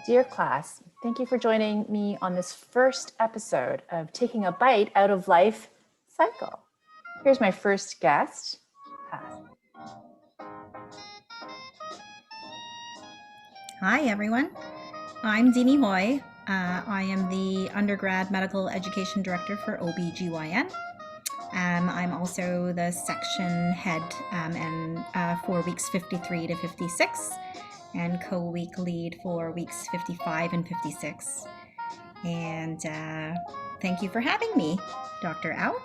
Dear class, thank you for joining me on this first episode of Taking a Bite Out of Life cycle. Here's my first guest. Hi, everyone. I'm Deanie Hoy. I am the undergrad medical education director for OBGYN. I'm also the section head for weeks 53 to 56 and co-week lead for weeks 55 and 56. And thank you for having me, Dr. Au.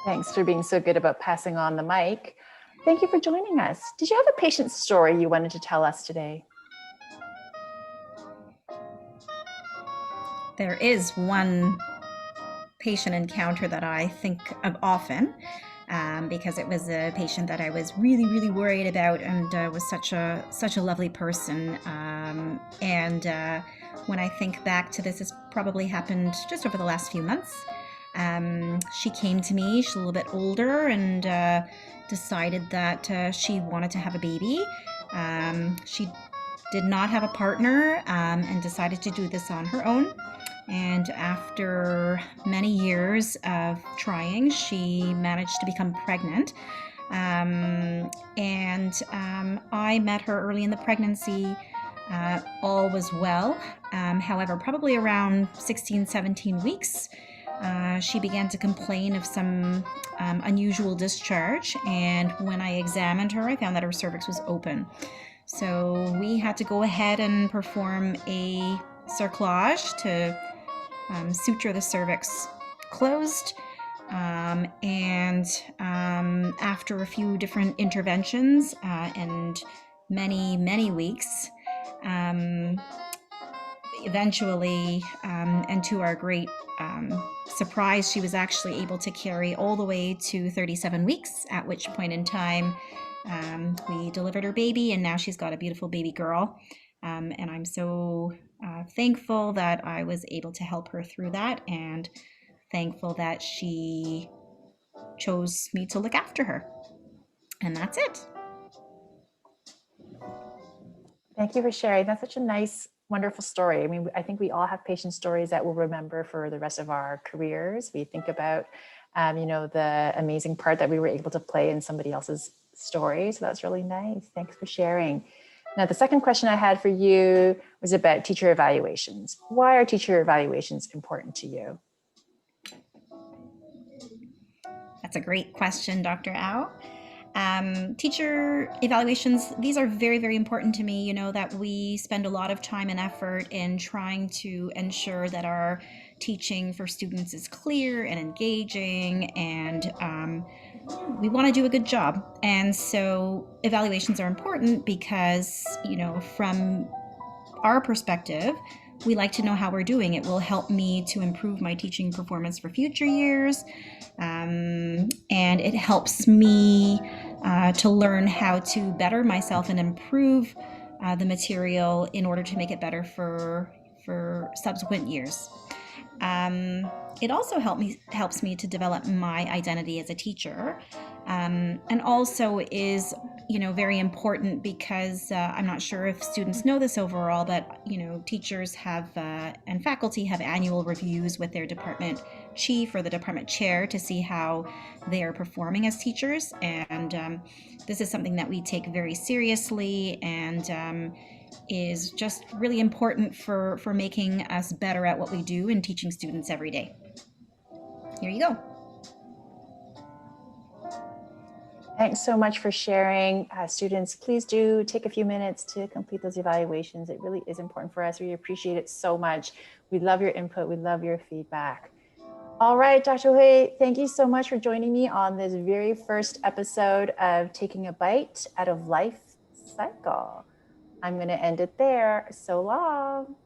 Thanks for being so good about passing on the mic. Thank you for joining us. Did you have a patient story you wanted to tell us today? There is one patient encounter that I think of often because it was a patient that I was really worried about and was such a lovely person. When I think back to this probably happened just over the last few months. She came to me, she's a little bit older, and decided that she wanted to have a baby. She did not have a partner and decided to do this on her own. And after many years of trying, she managed to become pregnant. I met her early in the pregnancy. All was well. However, probably around 16, 17 weeks, she began to complain of some unusual discharge. And when I examined her, I found that her cervix was open. So we had to go ahead and perform a cerclage to suture the cervix closed. After a few different interventions and many weeks, eventually, and to our great surprise, she was actually able to carry all the way to 37 weeks, at which point in time we delivered her baby, and now she's got a beautiful baby girl. And I'm so thankful that I was able to help her through that, and thankful that she chose me to look after her. And that's it. Thank you for sharing. That's such a nice, wonderful story. I mean, I think we all have patient stories that we'll remember for the rest of our careers. We think about, the amazing part that we were able to play in somebody else's story. So that's really nice. Thanks for sharing. Now, the second question I had for you was about teacher evaluations. Why are teacher evaluations important to you? That's a great question, Dr. Au. Teacher evaluations, these are very important to me. You know, that we spend a lot of time and effort in trying to ensure that our teaching for students is clear and engaging, and we want to do a good job. And so evaluations are important because, from our perspective, we like to know how we're doing. It will help me to improve my teaching performance for future years. And it helps me to learn how to better myself and improve the material in order to make it better for subsequent years. It also helps me to develop my identity as a teacher, and also is very important because I'm not sure if students know this overall, but teachers have and faculty have annual reviews with their department chief or the department chair to see how they are performing as teachers, and this is something that we take very seriously, and is just really important for making us better at what we do and teaching students every day. Here you go. Thanks so much for sharing. Students, please do take a few minutes to complete those evaluations. It really is important for us. We appreciate it so much. We love your input. We love your feedback. All right, Dr. Hui, thank you so much for joining me on this very first episode of Taking a Bite Out of Life cycle. I'm going to end it there. So long.